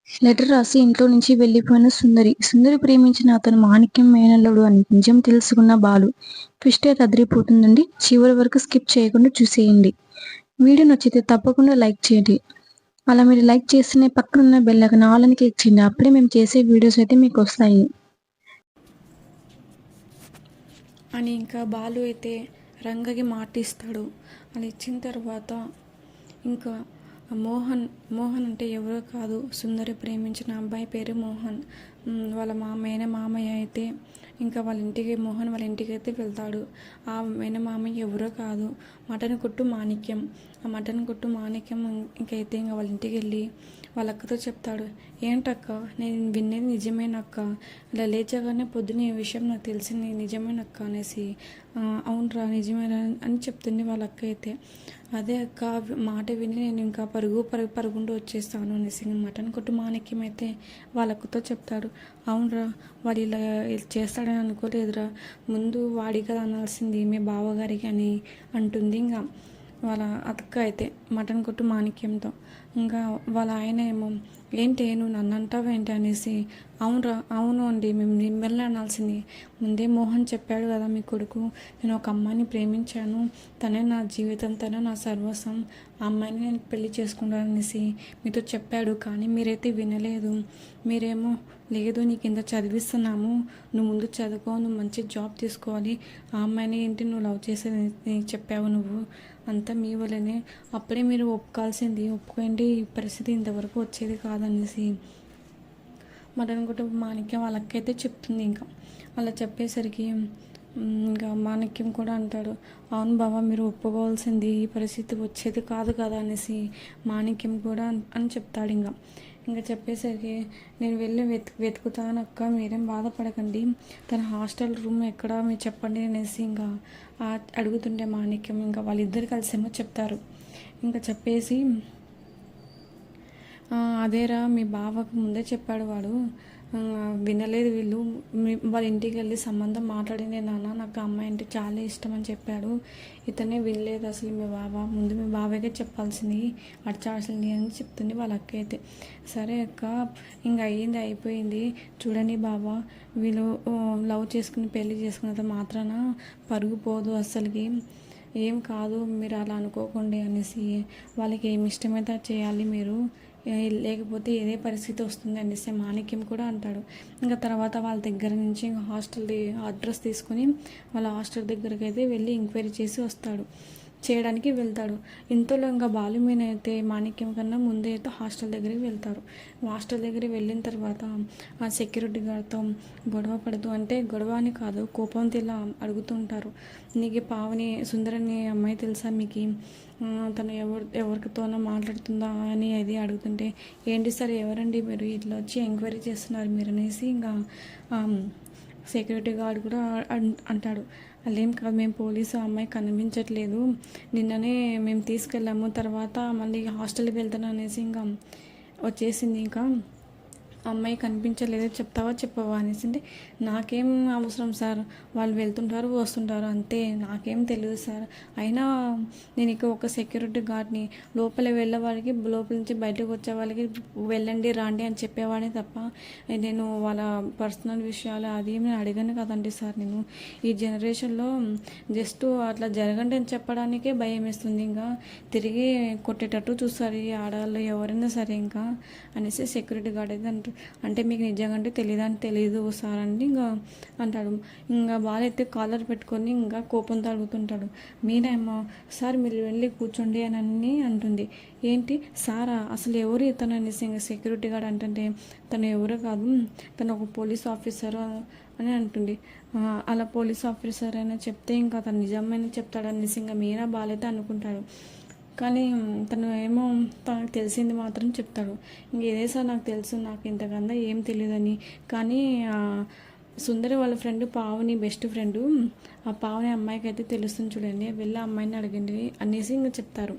Letter రాసి ఇంట్లో నుంచి వెళ్ళిపోయిన సుందరి. సుందరి ప్రేమించిన అతను మాణిక్యం మేనల్లుడు అని నిజం తెలుసుకున్న బాలు. ట్విస్ట్ అయితే అదిరిపోతుందండి. చివరి వరకు స్కిప్ చేయకుండా చూసేయండి. వీడియో నచ్చితే తప్పకుండా లైక్ చేయండి. అలా మీరు లైక్ చేస్తేనే పక్కనున్న బెల్ ఐకాన్ ఆల్ అని క్లిక్ చేయండి. అప్పుడే మేము చేసే వీడియోస్ అయితే మీకు వస్తాయి. అని ఇంకా బాలు అయితే రంగకి మాట ఇస్తాడు. అలా ఇచ్చిన తర్వాత ఇంకా మోహన్ మోహన్ అంటే ఎవరో కాదు, సుందరి ప్రేమించిన అబ్బాయి పేరు మోహన్. వాళ్ళ మేనమామయ్య అయితే ఇంకా మోహన్ వాళ్ళ ఇంటికి అయితే వెళ్తాడు. ఆ మేనమామయ్య ఎవరో కాదు, మటన్ కొట్టు మాణిక్యం. ఆ మటన్ కొట్టు మాణిక్యం ఇంకైతే ఇంకా వాళ్ళ ఇంటికి వెళ్ళి వాళ్ళ అక్కతో చెప్తాడు. ఏంటక్క, నేను వినేది నిజమేనక్క, ఇలా లేచగానే పొద్దున ఈ విషయం నాకు తెలిసింది నిజమేనక్క అనేసి. అవునరా నిజమేనా అని చెప్తుంది వాళ్ళ అక్క అయితే. అదే అక్క మాట విని నేను ఇంకా పరుగుంటూ వచ్చేస్తాను అనేసి మటన్ కొట్టు మాణిక్యం అయితే వాళ్ళ అక్కతో చెప్తాడు. అవునరా, వాడు ఇలా చేస్తాడని అనుకోలేదురా, ముందు వాడి కదా అనాల్సింది మీ బావగారికి అని అంటుంది. ఇంకా వాళ్ళ అక్క అయితే మటన్ కొట్టు మాణిక్యంతో. ఇంకా వాళ్ళ ఆయన ఏమో ఏంటి నువ్వు నన్ను అంటావేంటి అనేసి. అవును అండి, మేము మిమ్మల్ని అనాల్సింది. ముందే మోహన్ చెప్పాడు కదా మీ కొడుకు, నేను ఒక అమ్మాయిని ప్రేమించాను, తనే నా జీవితం, తనే నా సర్వస్వం, ఆ అమ్మాయిని నేను పెళ్లి చేసుకుంటాననేసి మీతో చెప్పాడు. కానీ మీరైతే వినలేదు. మీరేమో లేదు నీకు ఇంత చదివిస్తున్నాము, నువ్వు ముందు చదువుకో, నువ్వు మంచి జాబ్ తీసుకోవాలి, ఆ అమ్మాయిని ఏంటి నువ్వు లవ్ చేసేది చెప్పావు నువ్వు, అంతా మీ వల్లనే, అప్పుడే మీరు ఒప్పుకోవాల్సింది, ఒప్పుకోండి ఈ పరిస్థితి ఇంతవరకు వచ్చేది కాదనేసి మటన్ కొట్టు మాణిక్యం వాళ్ళకైతే చెప్తుంది. ఇంకా అలా చెప్పేసరికి ఇంకా మాణిక్యం కూడా అంటాడు, అవును బావ మీరు ఒప్పుకోవాల్సింది, ఈ పరిస్థితి వచ్చేది కాదు కదా అనేసి మాణిక్యం కూడా అని చెప్తాడు. ఇంకా చెప్పేసరికి నేను వెళ్ళి వెతుకుతాను అక్క, మీరేం బాధపడకండి, తన హాస్టల్ రూమ్ ఎక్కడ మీరు చెప్పండి అనేసి ఇంకా అడుగుతుంటే మాణిక్యం ఇంకా వాళ్ళిద్దరు కలిసేమో చెప్తారు. ఇంకా చెప్పేసి అదేరా మీ బావకు ముందే చెప్పాడు వాడు, వినలేదు వీళ్ళు, వాళ్ళ ఇంటికి వెళ్ళి సంబంధం మాట్లాడిందే నాన్న, నాకు అమ్మాయి అంటే చాలా ఇష్టం అని చెప్పాడు, ఇతనే వినలేదు అసలు మీ బావ, ముందు మీ బావకే చెప్పాల్సింది, అడచాల్సింది అని చెప్తుంది వాళ్ళ అక్క అయితే. సరే అక్క, ఇంక అయ్యింది అయిపోయింది, చూడండి బావ, వీళ్ళు లవ్ చేసుకుని పెళ్లి చేసుకున్నంత మాత్రాన పరుగు పోదు అస్సలకి, ఏం కాదు మీరు అలా అనుకోకండి అనేసి, వాళ్ళకి ఏమి ఇష్టమైతే చేయాలి మీరు, లేకపోతే ఏదే పరిస్థితి వస్తుంది అనేసి మాణిక్యం కూడా అంటాడు. ఇంకా తర్వాత వాళ్ళ దగ్గర నుంచి ఇంకా హాస్టల్ది అడ్రస్ తీసుకుని వాళ్ళ హాస్టల్ దగ్గరికి అయితే వెళ్ళి ఎంక్వైరీ చేసి చేయడానికి వెళ్తాడు. ఇంతలో ఇంకా బాలు మీన అయితే మాణిక్యం కన్నా ముందే అయితే హాస్టల్ దగ్గరికి వెళ్తారు. హాస్టల్ దగ్గరికి వెళ్ళిన తర్వాత ఆ సెక్యూరిటీ గార్డ్తో గొడవ పడుతూ, అంటే గొడవ అని కాదు, కోపంతో ఇలా అడుగుతుంటారు, నీకు పావని సుందరని అమ్మాయి తెలుసా మీకు, తను ఎవరితోనో మాట్లాడుతుందా అని అది అడుగుతుంటే, ఏంటి సార్ ఎవరండి మీరు, ఇట్లా వచ్చి ఎంక్వైరీ చేస్తున్నారు మీరు అనేసి ఇంకా సెక్యూరిటీ గార్డ్ కూడా అంటాడు. అదేం కాదు, మేము పోలీసు అమ్మాయి కనిపించట్లేదు, నిన్ననే మేము తీసుకెళ్ళాము, తర్వాత మళ్ళీ హాస్టల్కి వెళ్తాను అనేసి ఇంకా వచ్చేసింది, ఇంకా అమ్మాయి కనిపించలేదు, చెప్తావా చెప్పవా అనేసి. అంటే నాకేం అవసరం సార్, వాళ్ళు వెళ్తుంటారు వస్తుంటారు అంతే, నాకేం తెలియదు సార్, అయినా నేను ఇక ఒక సెక్యూరిటీ గార్డ్ని, లోపల వెళ్ళే వాళ్ళకి లోపల నుంచి బయటకు వచ్చే వాళ్ళకి వెళ్ళండి రాండి అని చెప్పేవాడే తప్ప నేను వాళ్ళ పర్సనల్ విషయాలు అది ఏమి అడిగాను కదండి సార్, నేను ఈ జనరేషన్లో జస్ట్ అట్లా జరగండి అని చెప్పడానికే భయం వేస్తుంది, ఇంకా తిరిగి కొట్టేటట్టు చూస్తారు ఈ ఆడవాళ్ళు ఎవరైనా సరే ఇంకా అనేసి సెక్యూరిటీ గార్డ్ అయితే అంటే మీకు నిజంగా అంటే తెలీదు సార్ అండి ఇంకా అంటాడు. ఇంకా వాళ్ళైతే కాలర్ పెట్టుకొని ఇంకా కోపంతో అడుగుతుంటాడు, మీరేమో సార్ మీరు వెళ్ళి కూర్చోండి అని అంటుంది. ఏంటి సారా, అసలు ఎవరు ఇతను అనేసి ఇంకా సెక్యూరిటీ గార్డ్ అంటే తను ఎవరో కాదు, తను ఒక పోలీస్ ఆఫీసర్ అని అంటుంది. అలా పోలీస్ ఆఫీసర్ అయినా చెప్తే ఇంకా తను నిజమైన చెప్తాడనేసి ఇంకా మీనా బాలైతే అనుకుంటాడు. కానీ తను ఏమో తనకు తెలిసింది మాత్రం చెప్తాడు. ఇంకేదే సార్ నాకు తెలుసు, నాకు ఇంతకన్నా ఏం తెలియదని. కానీ సుందరి వాళ్ళ ఫ్రెండ్ పావని బెస్ట్ ఫ్రెండు, ఆ పావని అమ్మాయికి అయితే తెలుస్తుంది చూడండి, వెళ్ళి అమ్మాయిని అడిగింది అనేసి ఇంకా చెప్తారు.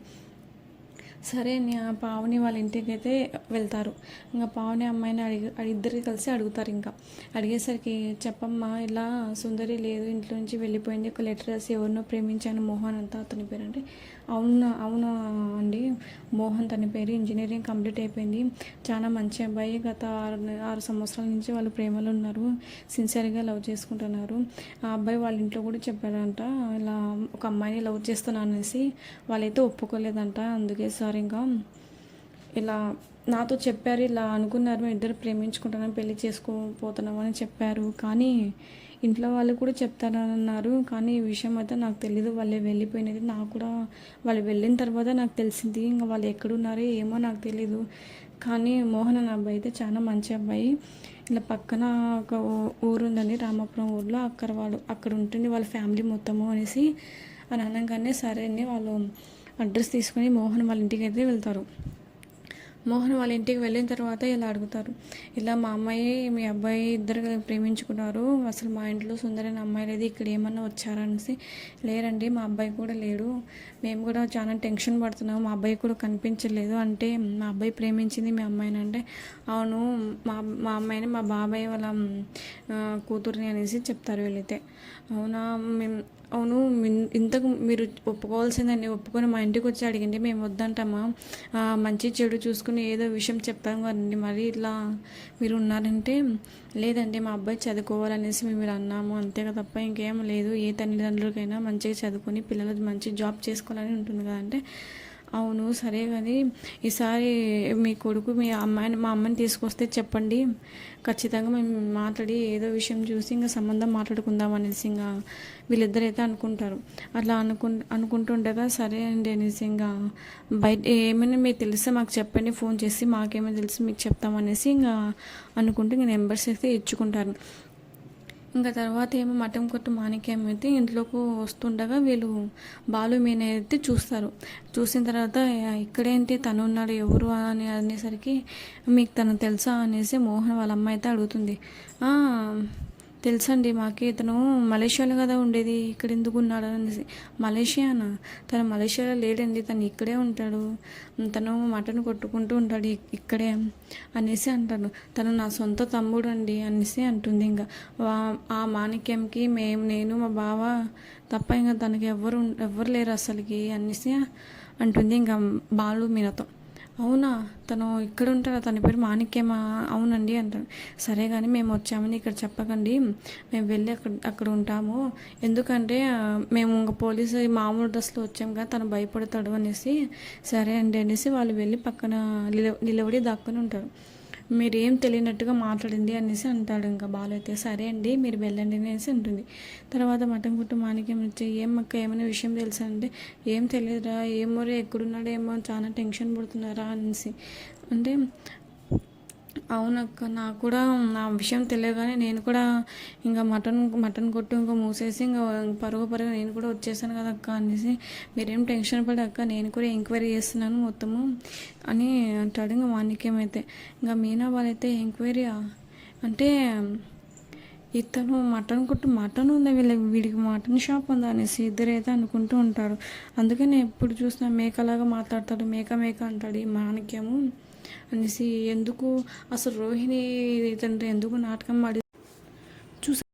సరే అని ఆ పావని వాళ్ళ ఇంటికి అయితే వెళ్తారు. ఇంకా పావని అమ్మాయిని ఇద్దరికి కలిసి అడుగుతారు. ఇంకా అడిగేసరికి చెప్పమ్మా ఇలా సుందరి లేదు, ఇంట్లో నుంచి వెళ్ళిపోయింది, ఒక లెటర్ రాసి ఎవరినో ప్రేమించాను మోహన్ అంతా అతని పేరు అంటే, అవునా అవునా అండి. మోహన్ తన పేరు, ఇంజనీరింగ్ కంప్లీట్ అయిపోయింది. చాలా మంచి అబ్బాయి. గత 6 సంవత్సరాల నుంచి వాళ్ళు ప్రేమలో ఉన్నారు. సిన్సియర్గా లవ్ చేసుకుంటున్నారు. ఆ అబ్బాయి వాళ్ళ ఇంట్లో కూడా చెప్పాడంట, ఇలా ఒక అమ్మాయిని లవ్ చేస్తున్నాను అనేసి. వాళ్ళైతే ఒప్పుకోలేదంట. అందుకే సార్ ఇంకా ఇలా నాతో చెప్పారు, ఇలా అనుకున్నారు, మేము ఇద్దరు ప్రేమించుకుంటున్నాం, పెళ్లి చేసుకోపోతున్నాం అని చెప్పారు. కానీ ఇంట్లో వాళ్ళు కూడా చెప్తారన్నారు. కానీ ఈ విషయం అయితే నాకు తెలీదు. వాళ్ళు వెళ్ళిపోయినది నాకు కూడా, వాళ్ళు వెళ్ళిన తర్వాత నాకు తెలిసింది. ఇంకా వాళ్ళు ఎక్కడున్నారో ఏమో నాకు తెలీదు. కానీ మోహన్ అనే అబ్బాయి అయితే చాలా మంచి అబ్బాయి. ఇలా పక్కన ఒక ఊరు ఉందండి, రామాపురం ఊర్లో. అక్కడ ఉంటుంది వాళ్ళ ఫ్యామిలీ మొత్తము అనేసి అని అనగానే సరే అని వాళ్ళు అడ్రస్ తీసుకొని మోహన్ వాళ్ళ ఇంటికి అయితే వెళ్తారు. మోహన్ వాళ్ళ ఇంటికి వెళ్ళిన తర్వాత ఇలా అడుగుతారు, ఇలా మా అమ్మాయి మీ అబ్బాయి ఇద్దరు ప్రేమించుకున్నారు, అసలు మా ఇంట్లో సుందరైన అమ్మాయి లేదు, ఇక్కడ ఏమన్నా వచ్చారా అనేసి. లేరండి, మా అబ్బాయి కూడా లేడు, మేము కూడా చాలా టెన్షన్ పడుతున్నాము, మా అబ్బాయి కూడా కనిపించలేదు. అంటే మా అబ్బాయి ప్రేమించింది మీ అమ్మాయిని అంటే, అవును మా అమ్మాయిని మా బాబాయ్ వాళ్ళ కూతుర్ని అనేసి చెప్తారు వీళ్ళైతే. అవునా, మేము అవును ఇంతకు మీరు ఒప్పుకోవాల్సిందండి, ఒప్పుకొని మా ఇంటికి వచ్చి అడిగింది మేము వద్దంటామా, మంచి చెడు చూసుకుని ఏదో విషయం చెప్తాం కదండి, మరి ఇట్లా మీరు ఉన్నారంటే. లేదండి, మా అబ్బాయి చదువుకోవాలనేసి మేము ఇలా అన్నాము అంతే తప్ప ఇంకేం లేదు, ఏ తల్లిదండ్రులకైనా మంచిగా చదువుకొని పిల్లలు మంచి జాబ్ చేసుకోవాలని ఉంటుంది కదంటే. అవును సరే, కానీ ఈసారి మీ కొడుకు మా అమ్మని తీసుకొస్తే చెప్పండి, ఖచ్చితంగా మేము మాట్లాడి ఏదో విషయం చూసి ఇంకా సంబంధం మాట్లాడుకుందాం అనేసి ఇంకా వీళ్ళిద్దరైతే అనుకుంటారు. అట్లా అనుకుంటుండగా సరే అండి అనేసి ఇంకా బయట ఏమైనా మీకు తెలిస్తే మాకు చెప్పండి, ఫోన్ చేసి మాకేమైనా తెలిసి మీకు చెప్తామనేసి ఇంకా అనుకుంటూ ఇంకా నెంబర్స్ అయితే ఇచ్చుకుంటారు. ఇంకా తర్వాత ఏమో మఠం కొట్టు మాణిక్యం అయితే ఇంట్లోకి వస్తుండగా వీళ్ళు బాలు మీన అయితే చూస్తారు. చూసిన తర్వాత ఇక్కడేంటి తను ఉన్నాడు ఎవరు అని అనేసరికి, మీకు తను తెలుసా అనేసి మోహన్ వాళ్ళ అమ్మ అయితే అడుగుతుంది. తెలుసండి మాకు, ఇతను మలేషియాలో కదా ఉండేది, ఇక్కడ ఎందుకు ఉన్నాడు అనేసి. మలేషియానా, తను మలేషియాలో లేడండి, తను ఇక్కడే ఉంటాడు, తను మటన్ కొట్టుకుంటూ ఉంటాడు ఇక్కడే అనేసి అంటాడు. తను నా సొంత తమ్ముడు అండి అనేసి అంటుంది. ఇంకా ఆ మాణిక్యంకి నేను మా బావ తప్ప ఇంకా తనకి ఎవ్వరు లేరు అసలుకి అనేసి అంటుంది ఇంకా బాలు మీనతో. అవునా, తను ఇక్కడ ఉంటాడు, తన పేరు మాణిక్యమా, అవునండి అంటాడు. సరే కానీ మేము వచ్చామని ఇక్కడ చెప్పకండి, మేము వెళ్ళి అక్కడ ఉంటాము, ఎందుకంటే మేము ఇంకా పోలీసు మామూలు డ్రెస్లో వచ్చాము కదా, తను భయపడతాడు అనేసి. సరే అండి అనేసి వాళ్ళు వెళ్ళి పక్కన నిలబడి దాక్కుని ఉంటారు. మీరేం తెలియనట్టుగా మాట్లాడింది అనేసి అంటాడు ఇంకా బాలు అయితే. సరే అండి మీరు వెళ్ళండి అనేసి ఉంటుంది. తర్వాత మటన్ కుట్టు మాణిక్యం వచ్చి, ఏమక్క ఏమైనా విషయం తెలుసా అంటే, ఏం తెలియదురా, ఏమో రే ఎక్కడున్నాడో ఏమో చాలా టెన్షన్ పడుతున్నారా అనేసి అంటే, అవునక్క నాకు కూడా నా విషయం తెలియగానే నేను కూడా ఇంకా మటన్ కొట్టు ఇంకా మూసేసి ఇంకా పరుగు నేను కూడా వచ్చేసాను కదా అక్క అనేసి. మీరేం టెన్షన్ పడక్క, నేను కూడా ఎంక్వైరీ చేస్తున్నాను మొత్తము అని అంటాడు ఇంకా మాణిక్యం అయితే. ఇంకా మీనా వాళ్ళైతే ఎంక్వైరీయా అంటే, ఇతను మటన్ కొట్టు మటన్ ఉందా వీడికి మటన్ షాప్ ఉందా అనేసి ఇద్దరైతే అనుకుంటూ ఉంటారు. అందుకని ఎప్పుడు చూసినా మేకలాగా మాట్లాడతాడు, మేక అంటాడు ఈ మాణిక్యము అనేసి. ఎందుకు అసలు రోహిణి ఇతను ఎందుకు నాటకం ఆడి